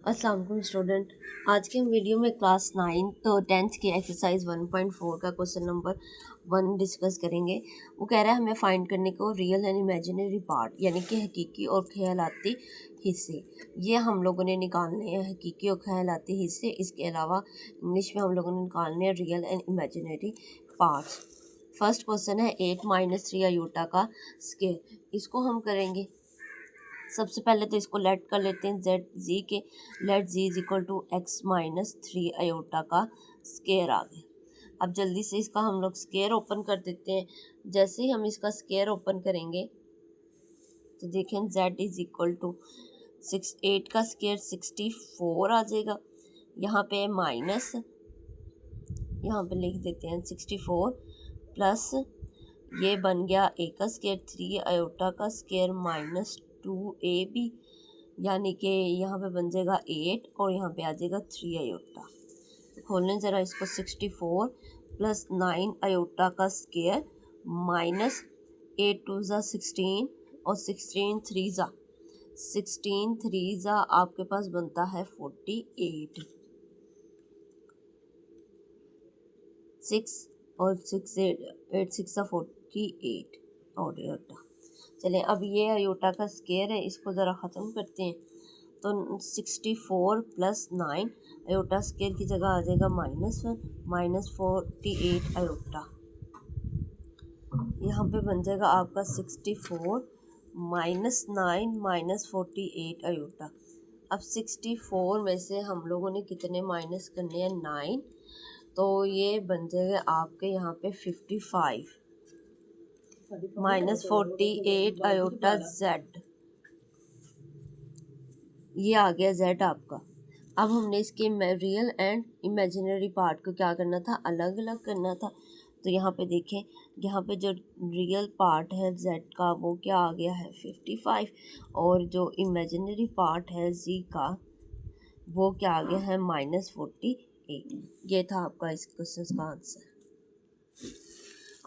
अस्सलाम वालेकुम स्टूडेंट। आज के हम वीडियो में क्लास 9 तो 10th की एक्सरसाइज 1.4 का क्वेश्चन नंबर 1 डिस्कस करेंगे। वो कह रहा है हमें फाइंड करने को रियल एंड इमेजिनरी पार्ट यानी कि हकीकी और ख्यालाती हिस्से, ये हम लोगों ने निकालने हैं हकीकी और ख्यालाती हिस्से। इसके अलावा इंग्लिश में हम लोगों ने निकालने हैं real and imaginary parts. First question है 8 - 3 आयोटा का स्केयर। इसको हम करेंगे सबसे पहले तो इसको लेट कर लेते हैं जेड जी के। Late g is equal to x - 3 iota का स्केयर आ गया। अब जल्दी से इसका हम लोग स्केयर ओपन कर देते हैं। जैसे ही हम इसका स्केयर ओपन करेंगे तो देखें z इज इक्वल टू 8 का स्केयर 64 आ जाएगा। यहाँ पे माइनस, यहाँ पे लिख देते हैं 64 प्लस ये बन गया a का स्केयर 3 आयोटा का स्केयर -2ab, यानी कि यहाँ पे बन जाएगा 8 और यहाँ पे आ जाएगा 3 आयोटा। खोलने ज़रा इसको 64 प्लस 9 आयोटा का स्केयर माइनस 8 2 ज़ा 16 और 16 3 ज़ा आपके पास बनता है 48। 6 और 6 8 6 ज़ा 48 और आयोटा। चलें अब ये आयोटा का स्केयर है, इसको ज़रा ख़त्म करते हैं। तो 64 प्लस 9 आयोटा स्केयर की जगह आ जाएगा -1 -48 आयोटा। यहाँ पे बन जाएगा आपका 64 -9 -48 आयोटा। अब 64 में से हम लोगों ने कितने माइनस करने हैं 9, तो ये बन जाएगा आपके यहाँ पे 55 -48 आयोटा जेड। ये आ गया जेड आपका। अब हमने इसके रियल एंड इमेजिनरी पार्ट को क्या करना था, अलग अलग करना था। तो यहाँ पे देखें, यहाँ पे जो रियल पार्ट है जेड का वो क्या आ गया है 55, और जो इमेजिनरी पार्ट है जी का वो क्या आ गया है -48। ये था आपका इस क्वेश्चन का आंसर।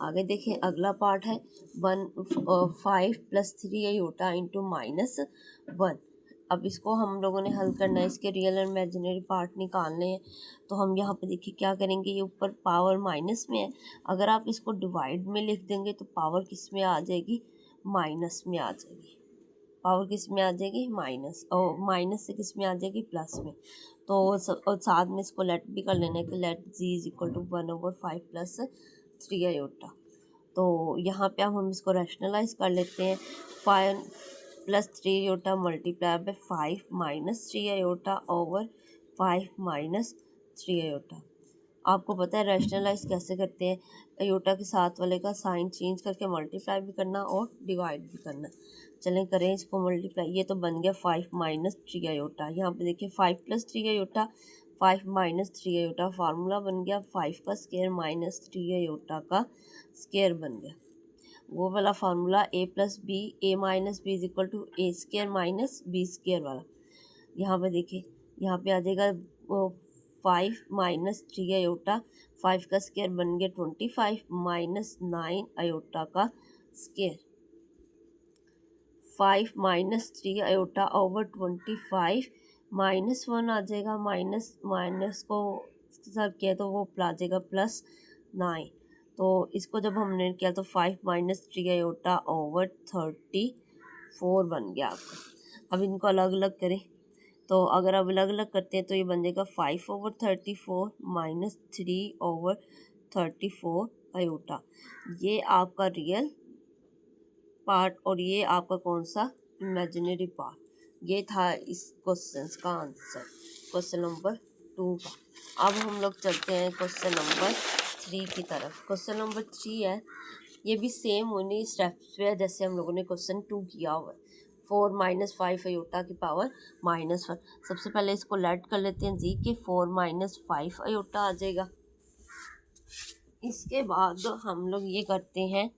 आगे देखें, अगला पार्ट है 5 + 3 आयोटा इंटू -1। अब इसको हम लोगों ने हल करना है, इसके रियल एंड इमेजिनरी पार्ट निकालने हैं। तो हम यहाँ पे देखिए क्या करेंगे, ये ऊपर पावर माइनस में है, अगर आप इसको डिवाइड में लिख देंगे तो पावर किस में आ जाएगी, माइनस में आ जाएगी। पावर किस में आ जाएगी, माइनस, और माइनस से किस में आ जाएगी, प्लस में। तो और साथ में इसको लेट भी कर लेना है कि let g is equal to 1/5 + 3 iota. तो यहाँ पे अब हम इसको रैशनलाइज कर लेते हैं। 5 + 3 iota multiply by 5 - 3 iota over 5 - 3 iota. आपको पता है रैशनलाइज कैसे करते हैं, आयोटा के साथ वाले का साइन चेंज करके मल्टीप्लाई भी करना और डिवाइड भी करना। चलें करें इसको मल्टीप्लाई। ये तो बन गया 5 - 3 आयोटा। यहाँ पे देखिए 5 + 3 आयोटा 5 - 3 आयोटा, फार्मूला बन गया 5 का स्केयर -3 आयोटा का स्केयर बन गया। वो वाला formula a + b a - b is equal to a square - b square वाला। यहाँ पे देखिए, यहाँ पे आ जाएगा 5 - 3 आयोटा, 5 का स्केयर बन गया 25 -9 आयोटा का स्केयर। 5 - 3 आयोटा ओवर 25 -1 आ जाएगा, माइनस को साथ किया तो वो आ जाएगा +9। तो इसको जब हमने किया तो 5 - 3 आयोटा ओवर 34 बन गया आपका। अब इनको अलग अलग करें, तो अगर अब अलग अलग करते हैं तो ये बन जाएगा 5/34 -3/34 आयोटा। ये आपका रियल पार्ट और ये आपका कौन सा, इमेजिनरी पार्ट। ये था इस क्वेश्चन का आंसर, क्वेश्चन नंबर 2 का। अब हम लोग चलते हैं क्वेश्चन नंबर 3 की तरफ। क्वेश्चन नंबर 3 है, ये भी सेम उन्हीं स्टेप्स पे है जैसे हम लोगों ने क्वेश्चन 2 किया हुआ है। 4 - 5 आयोटा की पावर -1। सबसे पहले इसको लेट कर लेते हैं जी के, 4 - 5 आयोटा आ जाएगा। इसके बाद हम लोग ये करते हैं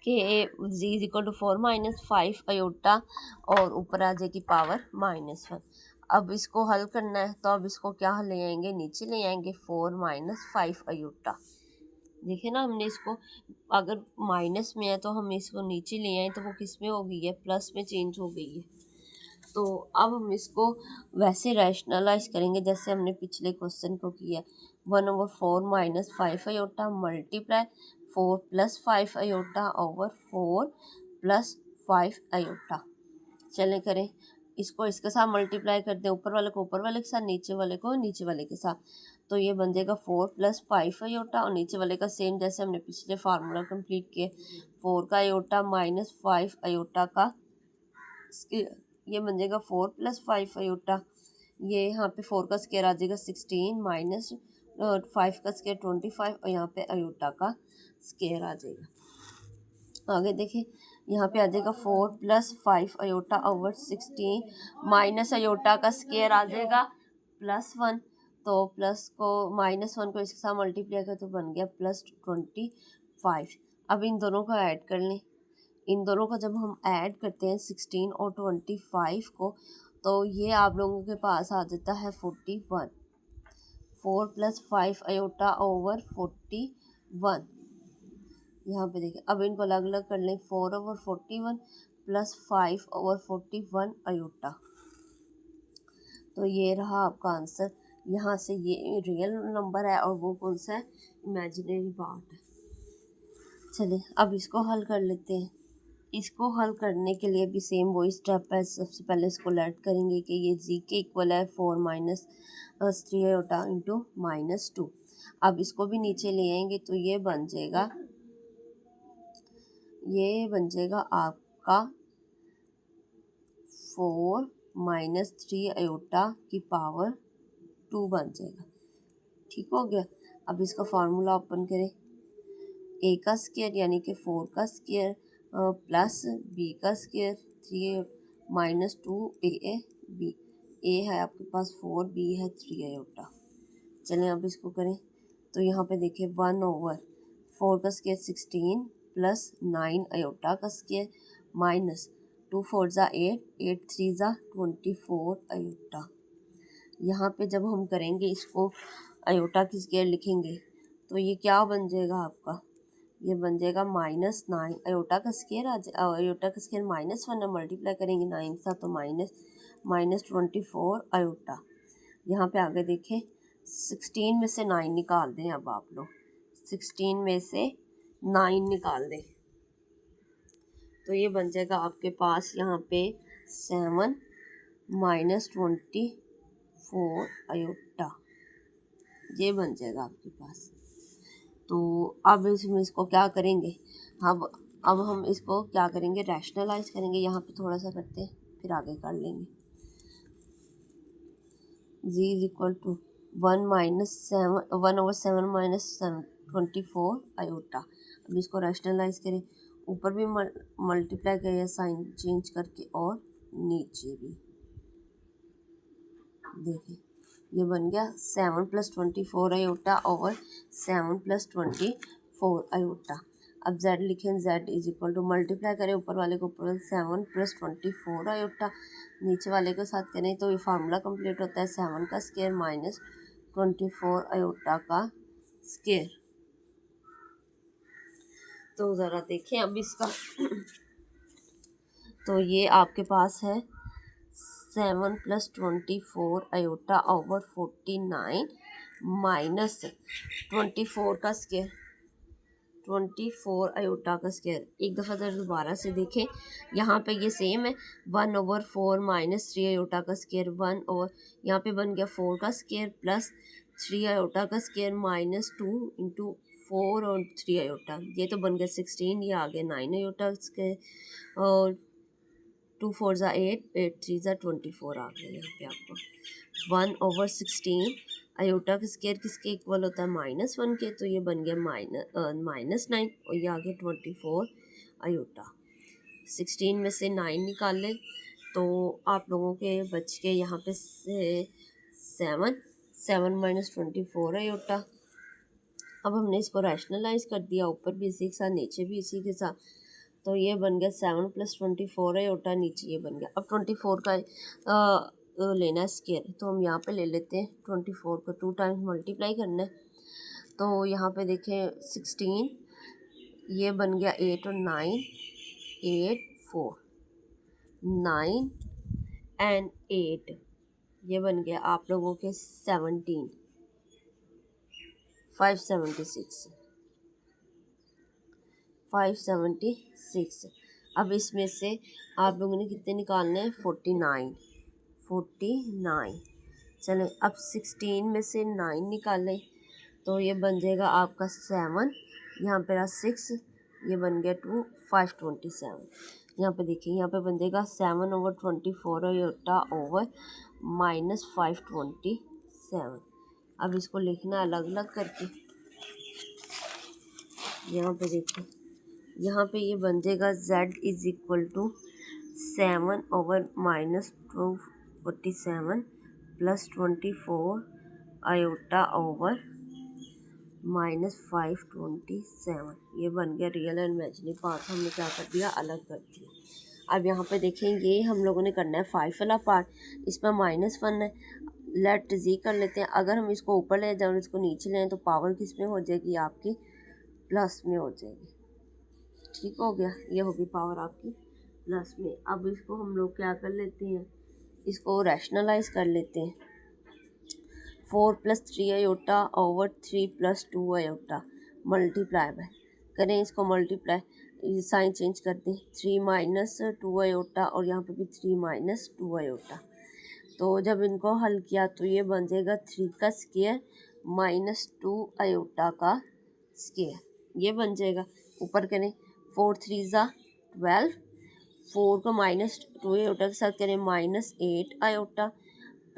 कि जी इज इक्वल टू 4 - 5 आयोटा और ऊपर आ जाएगी पावर -1। अब इसको हल करना है तो अब इसको क्या ले आएंगे, नीचे ले आएंगे 4 - 5 आयोटा। देखिए ना, हमने इसको अगर माइनस में है तो हम इसको नीचे ले आए तो वो किस में हो गई है, प्लस में चेंज हो गई है। तो अब हम इसको वैसे रैशनलाइज करेंगे जैसे हमने पिछले क्वेश्चन को किया। 1/4 minus 5 iota multiply 4 plus 5 iota over 4 plus 5 iota. चलें करें इसको इसके साथ मल्टीप्लाई कर दें, ऊपर वाले को ऊपर वाले के साथ, नीचे वाले को नीचे वाले के साथ। तो ये बन जाएगा 4 प्लस 5 आयोटा और नीचे वाले का सेम जैसे हमने पिछले फार्मूला कंप्लीट किए, 4 का आयोटा माइनस 5 आयोटा का ये बन जाएगा 4 प्लस 5 आयोटा। ये यहाँ पे 4 का स्क्वायर आ जाएगा 16 माइनस 5 का स्क्वायर 25 और यहाँ पे आयोटा का स्क्वायर आ जाएगा। आगे देखें यहाँ पे आ जाएगा 4 plus 5 iota over 16 minus iota का स्क्वायर आ जाएगा +1। तो प्लस को -1 को इसके साथ मल्टीप्लाई कर तो बन गया +25। अब इन दोनों को ऐड कर लें। इन दोनों को जब हम ऐड करते हैं 16 और 25 को, तो ये आप लोगों के पास आ जाता है 41। 4 प्लस 5 आयोटा ओवर 41। यहाँ पे देखिए अब इनको अलग अलग कर लें। 4/41 प्लस 5/41 आयोटा। तो ये रहा आपका आंसर। यहाँ से ये रियल नंबर है और वो कौन सा है, इमेजिनरी पार्ट है। चलिए अब इसको हल कर लेते हैं। इसको हल करने के लिए भी सेम वही स्टेप है। सबसे पहले इसको लेट करेंगे कि ये जी के इक्वल है 4 माइनस 3 आयोटा इंटू -2। अब इसको भी नीचे ले आएंगे तो ये बन जाएगा आपका 4 माइनस 3 आयोटा की पावर 2 बन जाएगा। ठीक हो गया। अब इसका फार्मूला ओपन करें। ए का स्क्वायर यानी कि 4 का स्क्वायर प्लस बी का स्क्वायर 3 माइनस 2 ए बी। ए है आपके पास 4, बी है 3 आयोटा। चलें अब इसको करें तो यहाँ पे देखिए 1/4 का स्क्वायर 16 प्लस 9 आयोटा का स्क्वायर माइनस 2 4 ज़ा 8, 8 3 ज़ा 24 आयोटा। यहाँ पे जब हम करेंगे इसको आयोटा की स्क्वायर लिखेंगे तो ये क्या बन जाएगा आपका, ये बन जाएगा -9 आयोटा का स्क्वायर आयोटा का स्क्वायर -1 है, मल्टीप्लाई करेंगे 9 था तो -24 आयोटा। यहाँ पे आगे देखें 16 में से 9 निकाल दें। अब आप लोग 16 में से 9 निकाल दें तो ये बन जाएगा आपके पास यहाँ पे 7 माइनस 24 आयोटा। ये बन जाएगा आपके पास। तो अब इसको क्या करेंगे, अब हम इसको क्या करेंगे, रैशनलाइज करेंगे। यहाँ पे थोड़ा सा करते हैं फिर आगे कर लेंगे। z is equal to 1/7 minus 24 iota. अब इसको रैशनलाइज करें, ऊपर भी मल्टीप्लाई करें साइन चेंज करके और नीचे भी देखिए ये बन गया 7 + 24 आयोटा ओवर 7 + 24 आयोटा। अब z लिखें, z is equal to multiply करें ऊपर वाले को ऊपर 7 + 24 आयोटा, नीचे वाले के साथ करें तो ये फार्मूला कंप्लीट होता है 7 का स्क्वायर माइनस 24 आयोटा का स्क्वायर। तो ज़रा देखें अब इसका तो ये आपके पास है 7 + 24 आयोटा ओवर 49 माइनस 24 का स्क्वायर 24 आयोटा का स्क्वायर। एक दफ़ा ज़रा दोबारा से देखें, यहाँ पे ये सेम है 1/4 माइनस 3 आयोटा का स्क्वायर 1 ओवर यहाँ पे बन गया 4 का स्क्वायर प्लस 3 आयोटा का स्क्वायर -2 इंटू 4 और 3 आयोटा। ये तो बन गया 16, ये आ गया 9 आयोटा स्क्वायर और 2 4 ज़ा 8, 8 3 ज़ा 24 आ गया। यहाँ पे आपको 1/16 आयोटा का स्क्वायर किसके इक्वल होता है -1 के, तो ये बन गया -9 और ये आ गया 24 आयोटा। 16 में से 9 निकाल लें तो आप लोगों के बच के यहाँ पे 7 माइनस 24 आयोटा। अब हमने इसको रैशनलाइज कर दिया, ऊपर भी इसी के साथ नीचे भी इसी के साथ। तो ये बन गया 7 + 24 आयोटा, नीचे ये बन गया। अब 24 का लेना है स्क्वायर, तो हम यहाँ पे ले लेते हैं 24 को 2 टाइम्स मल्टीप्लाई करना है। तो यहाँ पे देखें 16, ये बन गया 8 और 9 8 4 9 एंड 8, ये बन गया आप लोगों के 17, 576, 576। अब इसमें से आप लोगों ने कितने निकालने हैं? 49, 49। चलें अब 16 में से 9 निकालें तो ये बन जाएगा आपका 7, यहाँ पे रहा 6, ये बन गया 2, 527। यहाँ पे देखिए, यहाँ पे बन जाएगा 7/24 आयोटा ओवर -527। अब इसको लिखना अलग अलग करके। यहाँ पे देखिए, यहाँ पे ये बन जाएगा z is equal to 7/-247 plus 24 iota over -527। ये बन गया रियल एंड इमेजिनरी पार्ट। हमने क्या कर दिया? अलग कर दिया। अब यहाँ पे देखेंगे हम लोगों ने करना है 5 वाला पार्ट, इसमें -1 है, लेट जी कर लेते हैं। अगर हम इसको ऊपर ले जाए और इसको नीचे लें तो पावर किस में हो जाएगी? आपकी प्लस में हो जाएगी। ठीक हो गया, ये होगी पावर आपकी प्लस में। अब इसको हम लोग क्या कर लेते हैं? इसको रैशनलाइज कर लेते हैं। 4 + 3 iota over 3 + 2 iota multiply by, करें इसको मल्टीप्लाई, साइन चेंज कर दें, 3 - 2 आयोटा और यहाँ पे भी 3 - 2 आयोटा। तो जब इनको हल किया तो ये बन जाएगा 3 का स्क्वायर -2 आयोटा का स्क्वायर, ये बन जाएगा। ऊपर करें 4 3 ज़ा 12, 4 को -2 आयोटा के साथ करें -8 आयोटा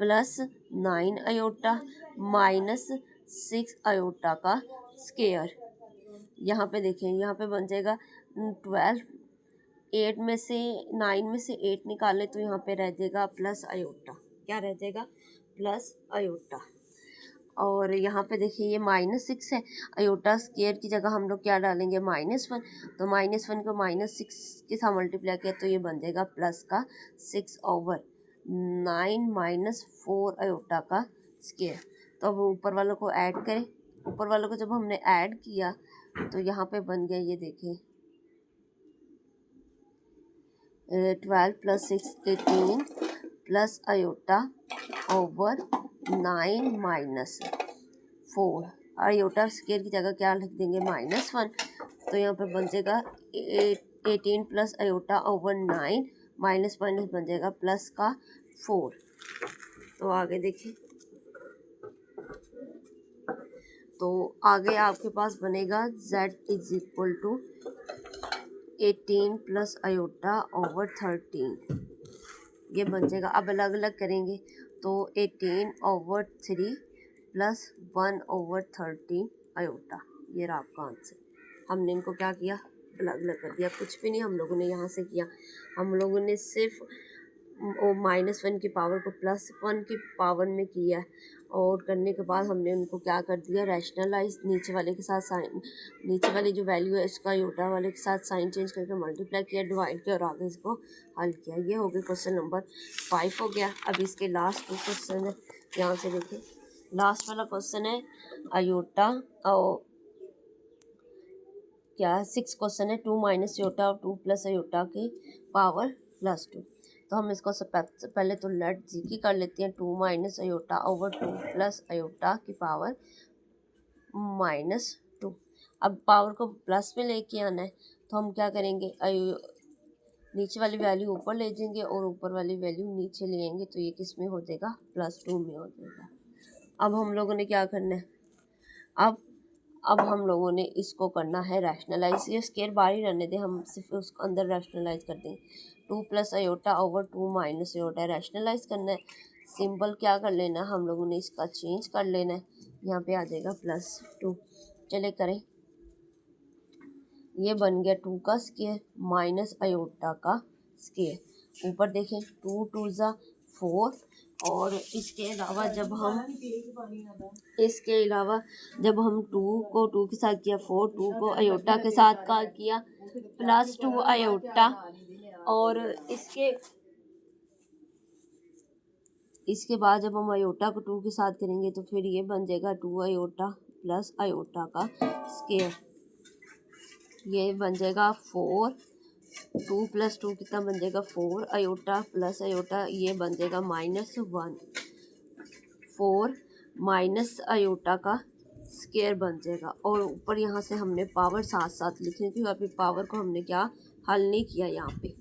प्लस 9 आयोटा -6 आयोटा का स्क्वायर। यहाँ पे देखें, यहाँ पे बन जाएगा 12, 8 में से 9 में से 8 निकाले तो यहाँ पे रह जाएगा प्लस आयोटा। क्या रह जाएगा? Plus iota. और यहाँ पे देखिए ये -6 है, आयोटा स्क्वायर की जगह हम लोग क्या डालेंगे? -1। तो -1 को -6 के साथ मल्टीप्लाई किया तो ये बन जाएगा प्लस का 6/9 - 4 आयोटा का स्क्वायर। तो अब ऊपर वालों को ऐड करें। ऊपर वालों को जब हमने ऐड किया तो यहाँ पे बन गया, ये देखें 12 + 6 18 plus iota over 9 - 4 iota square की जगह क्या लिख देंगे? -1। तो यहाँ पे बन जाएगा 18 प्लस आयोटा ओवर 9 माइनस बन जाएगा प्लस का 4। तो आगे देखिए, तो आगे आपके पास बनेगा z is equal to 18 plus iota over 13, ये बन जाएगा। अब अलग अलग करेंगे तो 18/3 प्लस 1/13 आयोटा, ये रहा आपका आंसर। हमने इनको क्या किया? अलग अलग कर दिया। कुछ भी नहीं हम लोगों ने यहाँ से किया, हम लोगों ने सिर्फ -1 की पावर को +1 की पावर में किया, और करने के बाद हमने उनको क्या कर दिया? रैशनलाइज, नीचे वाले के साथ साइन, नीचे वाली जो वैल्यू है इसका आयोटा वाले के साथ साइन चेंज करके मल्टीप्लाई किया, डिवाइड किया और आगे इसको हल किया। ये हो गया क्वेश्चन नंबर 5 हो गया। अब इसके लास्ट 2 क्वेश्चन है, यहाँ से देखिए। लास्ट वाला क्वेश्चन है आयोटा और क्या 6 क्वेश्चन है, 2 - आयोटा और 2 + आयोटा की पावर +2। तो हम इसको पहले तो लेट जी की कर लेते हैं। 2 - आयोटा ओवर 2 + आयोटा की पावर -2। अब पावर को प्लस में लेके आना है तो हम क्या करेंगे? नीचे वाली वैल्यू ऊपर ले जाएंगे और ऊपर वाली वैल्यू नीचे ले आएंगे, तो ये किस में हो जाएगा? +2 में हो जाएगा। अब हम लोगों ने क्या करना है? अब हम लोगों ने इसको करना है रैशनलाइज। ये स्क्वायर बाहर ही रहने दें, हम सिर्फ उसको अंदर रैशनलाइज कर देंगे। 2 + आयोटा ओवर 2 - आयोटा रैशनलाइज करना है। सिंबल क्या कर लेना है? हम लोगों ने इसका चेंज कर लेना है, यहाँ पे आ जाएगा +2। चले करें, ये बन गया 2 का स्क्वायर माइनस आयोटा का स्क्वायर। ऊपर देखें 2 × 2 = 4, और इसके अलावा जब हम 2 को 2 के साथ किया 4, 2 को आयोटा के साथ का किया +2 आयोटा, और इसके बाद जब हम आयोटा को 2 के साथ करेंगे तो फिर ये बन जाएगा 2 आयोटा प्लस आयोटा का स्क्वायर, ये बन जाएगा 4 2 + 2 कितना बन जाएगा 4 आयोटा प्लस आयोटा, ये बन जाएगा -1। 4 माइनस आयोटा का स्केयर बन जाएगा। और ऊपर यहाँ से हमने पावर साथ साथ लिखनी, क्योंकि अभी पावर को हमने क्या हल नहीं किया यहाँ पे।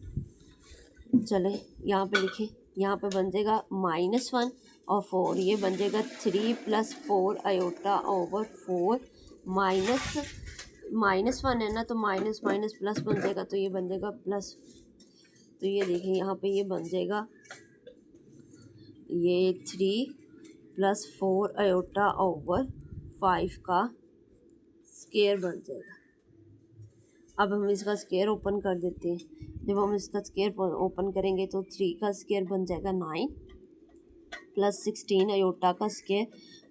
चले यहाँ पे लिखे, यहाँ पे बन जाएगा -1 और 4, ये बन जाएगा 3 + 4 आयोटा ओवर 4 -1 है ना, तो माइनस माइनस प्लस बन जाएगा, तो ये बन जाएगा प्लस। तो ये देखें यहाँ पे ये बन जाएगा, ये 3 + 4 आयोटा ओवर 5 का स्केयर बन जाएगा। अब हम इसका स्केयर ओपन कर देते हैं। जब हम इसका स्केयर ओपन करेंगे तो 3 का स्केयर बन जाएगा 9 + 16 आयोटा का स्केयर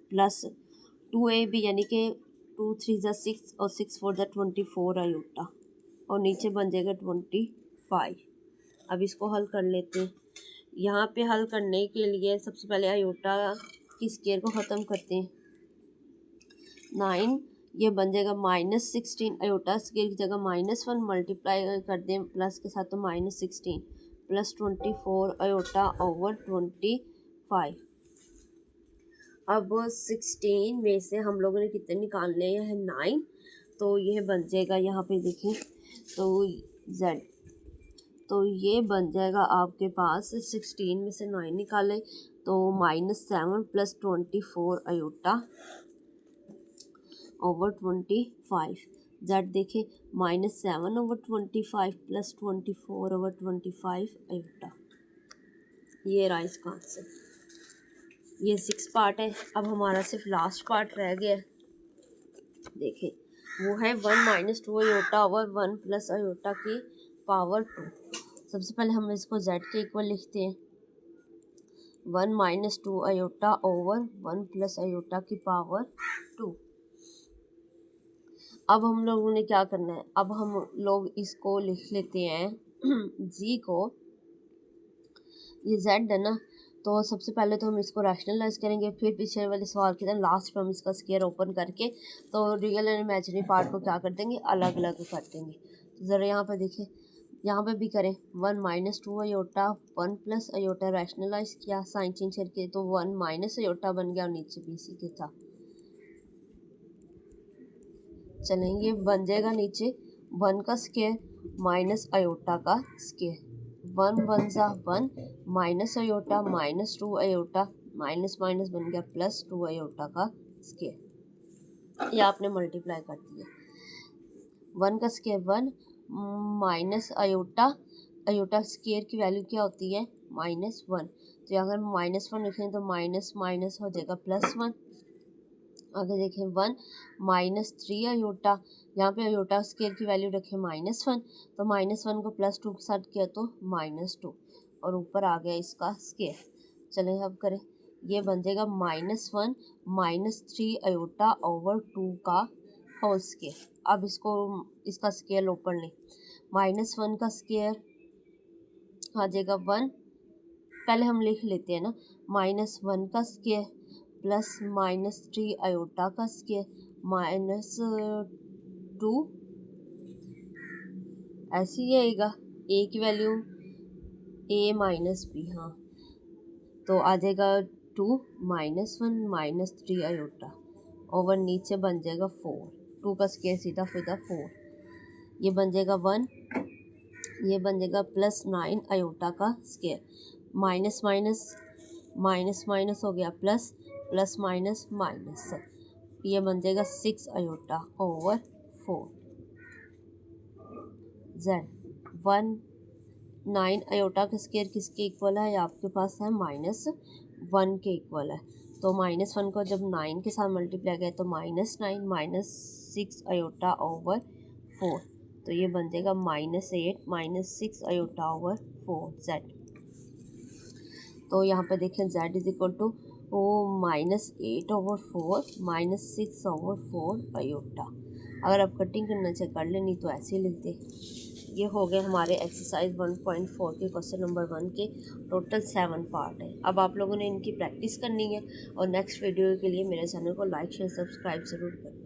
प्लस 2ab, यानी कि 2 3 = 6 और 6 4 = 24 आयोटा, और नीचे बन जाएगा 25। अब इसको हल कर लेते हैं। यहाँ पे हल करने के लिए सबसे पहले आयोटा की स्केयर को ख़त्म करते हैं। 9 ये बन जाएगा -16 आयोटा स्केयर की जगह -1 मल्टीप्लाई कर दें प्लस के साथ, तो -16 + 24 आयोटा ओवर 25। अब 16 में से हम लोगों ने कितने निकालने हैं 9, तो यह बन जाएगा, यहाँ पे देखें तो z, तो ये बन जाएगा आपके पास 16 में से 9 निकालें तो -7 + 24 आयोटा ओवर 25। z देखें -7 ओवर 25 + 24 ओवर 25 आयोटा। ये रहा इसका आंसर। ये 6 पार्ट है। अब हमारा सिर्फ लास्ट पार्ट रह गया, देखें वो है 1 - 2 आयोटा ओवर 1 + आयोटा की पावर 2। सबसे पहले हम इसको z के इक्वल लिखते हैं, 1 - 2 आयोटा ओवर 1 + आयोटा की पावर 2। अब हम लोगों ने क्या करना है, अब हम लोग इसको लिख लेते हैं g को, ये z है ना, तो सबसे पहले तो हम इसको रैशनलाइज करेंगे, फिर पीछे वाले सवाल की तरह लास्ट में हम इसका स्केयर ओपन करके तो रियल एंड इमेजिनरी पार्ट को क्या कर देंगे, अलग अलग कर देंगे। तो ज़रा यहाँ पे देखें, यहाँ पे भी करें 1 - 2 आयोटा 1 + आयोटा रैशनलाइज किया, साइन चेंज करके तो 1 - आयोटा बन गया और नीचे भी इसी के था। चलें ये बन जाएगा नीचे 1 का स्केयर माइनस आयोटा का square, 1 × 1 minus iota -2 iota, minus minus बन गया +2 आयोटा का स्केयर। ये आपने मल्टीप्लाई कर दिया, 1 का square 1 minus iota, iota square की वैल्यू क्या होती है -1, तो अगर -1 लिखें तो माइनस माइनस हो जाएगा +1। आगे देखें 1 - 3 आयोटा, यहाँ पे आयोटा स्केयर की वैल्यू रखें -1, तो -1 को +2 के साथ किया तो -2, और ऊपर आ गया इसका स्केयर। चलें अब करें, ये बन जाएगा -1 - 3 आयोटा ओवर 2 का होल स्केयर। अब इसको इसका स्केयर ओपन लें, -1 का स्केयर आ जाएगा 1, पहले हम लिख लेते हैं ना, -1 का स्केयर प्लस -3 आयोटा का स्केयर -2, ऐसे ही आएगा a की वैल्यू a - b, हाँ, तो आ जाएगा 2 - 1 - 3 आयोटा ओवर नीचे बन जाएगा 4, 2 का स्केयर सीधा सीधा 4, ये बन जाएगा 1, ये बन जाएगा +9 आयोटा का square, minus minus minus minus हो गया प्लस, प्लस माइनस माइनस, ये बन जाएगा 6 आयोटा ओवर 4। z 9 आयोटा का स्केयर किसके इक्वल है, आपके पास है -1 के इक्वल है, तो -1 को जब 9 के साथ मल्टीप्लाई किया तो -9 -6 आयोटा ओवर 4, तो ये बन जाएगा -8 -6 आयोटा ओवर 4 z। तो यहाँ पे देखें z = -8 ओवर 4 -6 ओवर 4 आयोटा। अगर आप कटिंग करना चाहे कर लें, नहीं तो ऐसे ही लिख दें। ये हो गए हमारे एक्सरसाइज 1.4 के क्वेश्चन नंबर 1 के टोटल 7 पार्ट है। अब आप लोगों ने इनकी प्रैक्टिस करनी है, और नेक्स्ट वीडियो के लिए मेरे चैनल को लाइक शेयर सब्सक्राइब ज़रूर करें।